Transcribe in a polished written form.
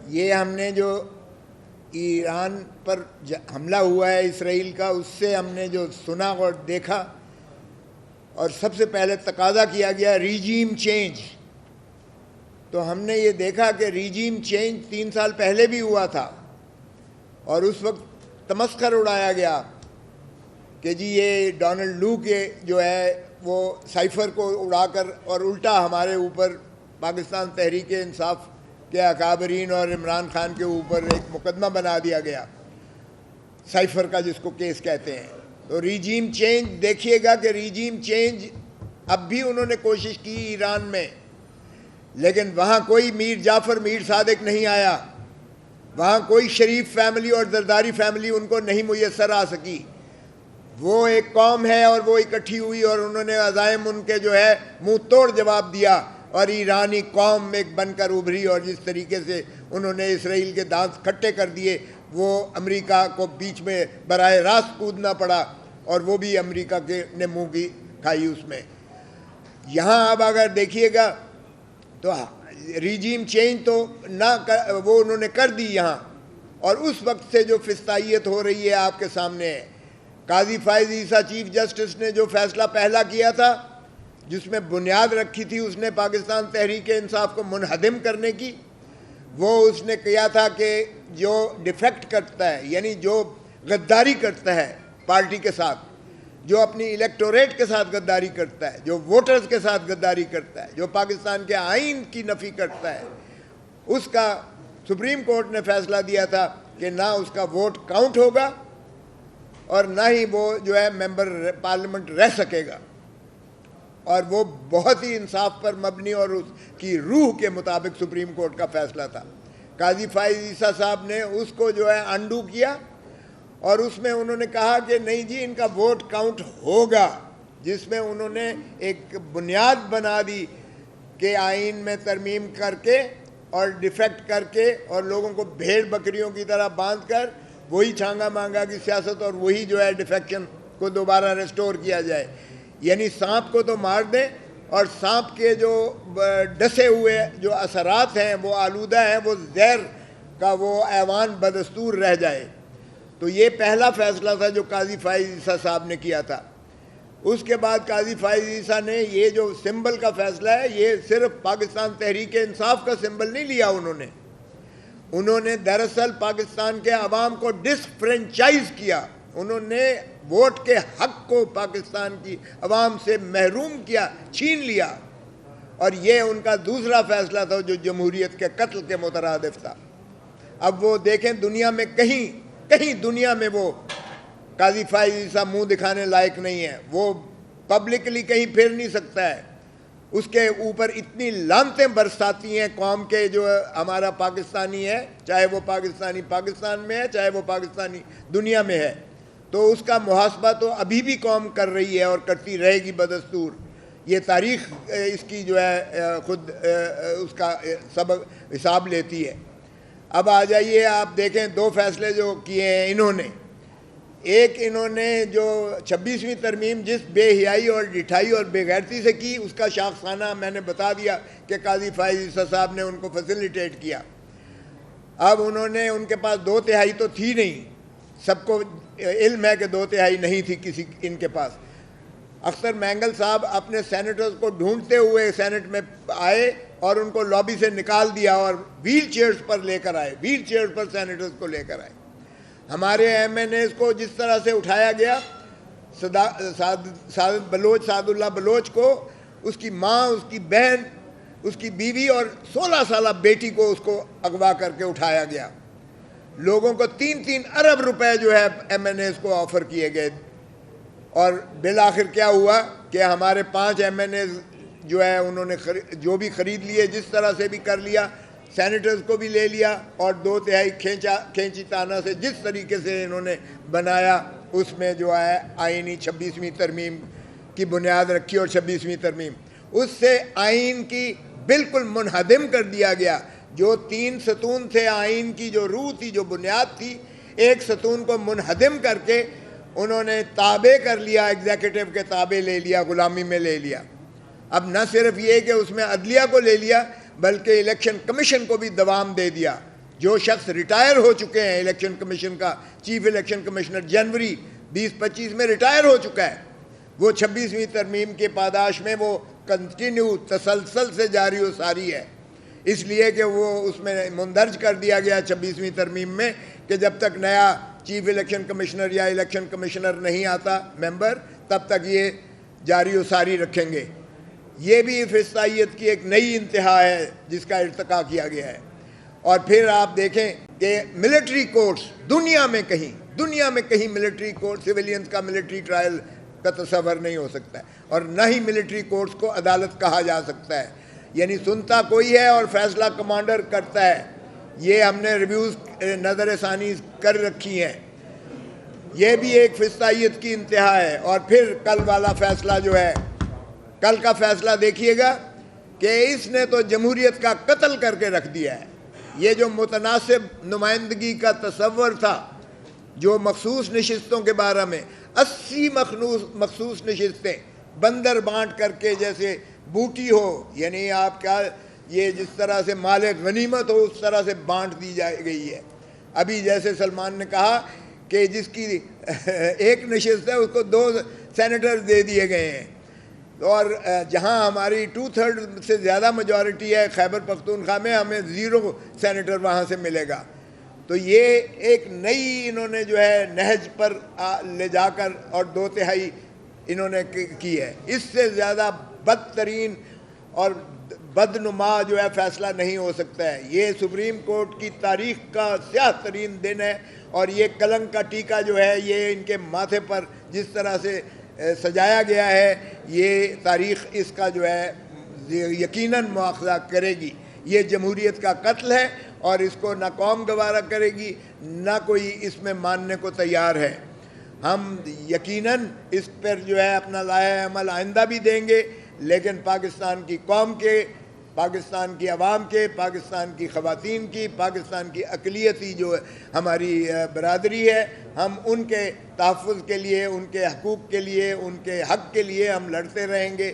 یہ ہم نے جو ایران پر حملہ ہوا ہے اسرائیل کا، اس سے ہم نے جو سنا اور دیکھا، اور سب سے پہلے تقاضا کیا گیا ریجیم چینج. تو ہم نے یہ دیکھا کہ ریجیم چینج 3 سال پہلے بھی ہوا تھا، اور اس وقت تمسخر اڑایا گیا کہ جی یہ ڈونلڈ لو کے جو ہے وہ سائفر کو اڑا کر اور الٹا ہمارے اوپر پاکستان تحریک انصاف کے اکابرین اور عمران خان کے اوپر ایک مقدمہ بنا دیا گیا، سائفر کا جس کو کیس کہتے ہیں. تو ریجیم چینج دیکھیے گا کہ ریجیم چینج اب بھی انہوں نے کوشش کی ایران میں، لیکن وہاں کوئی میر جعفر میر صادق نہیں آیا، وہاں کوئی شریف فیملی اور زرداری فیملی ان کو نہیں میسر آ سکی. وہ ایک قوم ہے اور وہ اکٹھی ہوئی اور انہوں نے عزائم ان کے جو ہے منہ توڑ جواب دیا، اور ایرانی قوم ایک بن کر ابھری. اور جس طریقے سے انہوں نے اسرائیل کے دانت کھٹے کر دیے، وہ امریکہ کو بیچ میں براہ راست کودنا پڑا، اور وہ بھی امریکہ کے نے منہ کی کھائی اس میں. یہاں اب اگر دیکھیے گا تو ریجیم چینج تو وہ انہوں نے کر دی یہاں، اور اس وقت سے جو فسطائیت ہو رہی ہے آپ کے سامنے ہے. قاضی فائز عیسیٰ چیف جسٹس نے جو فیصلہ پہلا کیا تھا، جس میں بنیاد رکھی تھی اس نے پاکستان تحریک انصاف کو منہدم کرنے کی، وہ اس نے کیا تھا کہ جو ڈیفیکٹ کرتا ہے، یعنی جو غداری کرتا ہے پارٹی کے ساتھ، جو اپنی الیکٹوریٹ کے ساتھ غداری کرتا ہے، جو ووٹرز کے ساتھ غداری کرتا ہے، جو پاکستان کے آئین کی نفی کرتا ہے، اس کا سپریم کورٹ نے فیصلہ دیا تھا کہ نہ اس کا ووٹ کاؤنٹ ہوگا اور نہ ہی وہ جو ہے ممبر پارلیمنٹ رہ سکے گا. اور وہ بہت ہی انصاف پر مبنی اور اس کی روح کے مطابق سپریم کورٹ کا فیصلہ تھا. قاضی فائز عیسیٰ صاحب نے اس کو جو ہے انڈو کیا، اور اس میں انہوں نے کہا کہ نہیں جی ان کا ووٹ کاؤنٹ ہوگا، جس میں انہوں نے ایک بنیاد بنا دی کہ آئین میں ترمیم کر کے اور ڈیفیکٹ کر کے اور لوگوں کو بھیڑ بکریوں کی طرح باندھ کر وہی چھانگا مانگا کی سیاست اور وہی جو ہے ڈیفیکشن کو دوبارہ ریسٹور کیا جائے. یعنی سانپ کو تو مار دیں اور سانپ کے جو ڈسے ہوئے جو اثرات ہیں وہ آلودہ ہیں، وہ زہر کا وہ ایوان بدستور رہ جائے. تو یہ پہلا فیصلہ تھا جو قاضی فائز عیسیٰ صاحب نے کیا تھا. اس کے بعد قاضی فائز عیسیٰ نے یہ جو سمبل کا فیصلہ ہے، یہ صرف پاکستان تحریک انصاف کا سمبل نہیں لیا، انہوں نے دراصل پاکستان کے عوام کو ڈسفرینچائز کیا. انہوں نے ووٹ کے حق کو پاکستان کی عوام سے محروم کیا، چھین لیا. اور یہ ان کا دوسرا فیصلہ تھا جو جمہوریت کے قتل کے مترادف تھا. اب وہ دیکھیں دنیا میں کہیں دنیا میں وہ قاضی فائز عیسیٰ منہ دکھانے لائق نہیں ہے، وہ پبلکلی کہیں پھر نہیں سکتا ہے. اس کے اوپر اتنی لعنتیں برساتی ہیں قوم کے جو ہمارا پاکستانی ہے، چاہے وہ پاکستانی پاکستان میں ہے، چاہے وہ پاکستانی دنیا میں ہے. تو اس کا محاسبہ تو ابھی بھی قوم کر رہی ہے اور کرتی رہے گی بدستور. یہ تاریخ اس کی جو ہے خود اس کا سبق حساب لیتی ہے. اب آ جائیے آپ دیکھیں 2 فیصلے جو کیے ہیں انہوں نے. ایک انہوں نے جو 26ویں ترمیم جس بے حیائی اور ڈٹھائی اور بے غیرتی سے کی، اس کا شاخسانہ میں نے بتا دیا کہ قاضی فائز عیسیٰ صاحب نے ان کو فیسیلیٹیٹ کیا. اب انہوں نے ان کے پاس 2/3 تو تھی نہیں، سب کو علم ہے کہ 2/3 نہیں تھی کسی ان کے پاس. اختر مینگل صاحب اپنے سینیٹرز کو ڈھونڈتے ہوئے سینٹ میں آئے اور ان کو لابی سے نکال دیا اور ویل چیئرز پر لے کر آئے، ویل چیئرز پر سینیٹرز کو لے کر آئے. ہمارے ایم این ایز کو جس طرح سے اٹھایا گیا، سعد اللہ بلوچ کو، اس کی ماں، اس کی بہن، اس کی بیوی اور 16 سالہ بیٹی کو اس کو اغوا کر کے اٹھایا گیا. لوگوں کو 3 ارب روپے جو ہے ایم این ایز کو آفر کیے گئے. اور بالآخر کیا ہوا کہ ہمارے 5 ایم این ایز جو ہے انہوں نے جو بھی خرید لیے، جس طرح سے بھی کر لیا، سینیٹرز کو بھی لے لیا، اور 2/3 کھینچی تانا سے جس طریقے سے انہوں نے بنایا، اس میں جو ہے آئینی 26ویں ترمیم کی بنیاد رکھی. اور 26ویں ترمیم اس سے آئین کی بالکل منہدم کر دیا گیا. جو 3 ستون تھے آئین کی، جو روح تھی، جو بنیاد تھی، ایک ستون کو منہدم کر کے انہوں نے تابع کر لیا، ایگزیکٹو کے تابع لے لیا، غلامی میں لے لیا. اب نہ صرف یہ کہ اس میں عدلیہ کو لے لیا، بلکہ الیکشن کمیشن کو بھی دوام دے دیا. جو شخص ریٹائر ہو چکے ہیں الیکشن کمیشن کا چیف الیکشن کمشنر جنوری 2025 میں ریٹائر ہو چکا ہے، وہ 26ویں ترمیم کے پاداش میں وہ کنٹینیو تسلسل سے جاری و ساری ہے، اس لیے کہ وہ اس میں مندرج کر دیا گیا 26ویں ترمیم میں کہ جب تک نیا چیف الیکشن کمشنر یا الیکشن کمشنر نہیں آتا ممبر، تب تک یہ جاری و ساری رکھیں گے۔ یہ بھی فسطائیت کی ایک نئی انتہا ہے جس کا ارتقا کیا گیا ہے۔ اور پھر آپ دیکھیں کہ ملٹری کورٹس دنیا میں کہیں ملٹری کورٹ سویلینز کا ملٹری ٹرائل کا تصور نہیں ہو سکتا ہے، اور نہ ہی ملٹری کورٹس کو عدالت کہا جا سکتا ہے، یعنی سنتا کوئی ہے اور فیصلہ کمانڈر کرتا ہے۔ یہ ہم نے ریویوز نظر ثانی کر رکھی ہیں، یہ بھی ایک فسطائیت کی انتہا ہے۔ اور پھر کل والا فیصلہ جو ہے، کل کا فیصلہ دیکھیے گا کہ اس نے تو جمہوریت کا قتل کر کے رکھ دیا ہے۔ یہ جو متناسب نمائندگی کا تصور تھا، جو مخصوص نشستوں کے بارے میں 80 مخصوص نشستیں بندر بانٹ کر کے جیسے بوٹی ہو، یعنی آپ کیا یہ جس طرح سے مال غنیمت ہو اس طرح سے بانٹ دی گئی ہے۔ ابھی جیسے سلمان نے کہا کہ جس کی ایک نشست ہے اس کو 2 سینیٹر دے دیے گئے ہیں، اور جہاں ہماری 2/3 سے زیادہ میجورٹی ہے خیبر پختونخوا میں، ہمیں 0 سینیٹر وہاں سے ملے گا۔ تو یہ ایک نئی انہوں نے جو ہے نہج پر لے جا کر اور 2/3 انہوں نے کی ہے۔ اس سے زیادہ بدترین اور بدنما جو ہے فیصلہ نہیں ہو سکتا ہے۔ یہ سپریم کورٹ کی تاریخ کا سیاہ ترین دن ہے، اور یہ کلنک کا ٹیکہ جو ہے یہ ان کے ماتھے پر جس طرح سے سجایا گیا ہے، یہ تاریخ اس کا جو ہے یقیناً مواخذہ کرے گی۔ یہ جمہوریت کا قتل ہے، اور اس کو نہ قوم گوارا کرے گی نہ کوئی اس میں ماننے کو تیار ہے۔ ہم یقیناً اس پر جو ہے اپنا لائحہ عمل آئندہ بھی دیں گے، لیکن پاکستان کی قوم کے، پاکستان کی عوام کے، پاکستان کی خواتین کی، پاکستان کی اقلیتی جو ہماری برادری ہے، ہم ان کے تحفظ کے لیے، ان کے حقوق کے لیے، ان کے حق کے لیے ہم لڑتے رہیں گے۔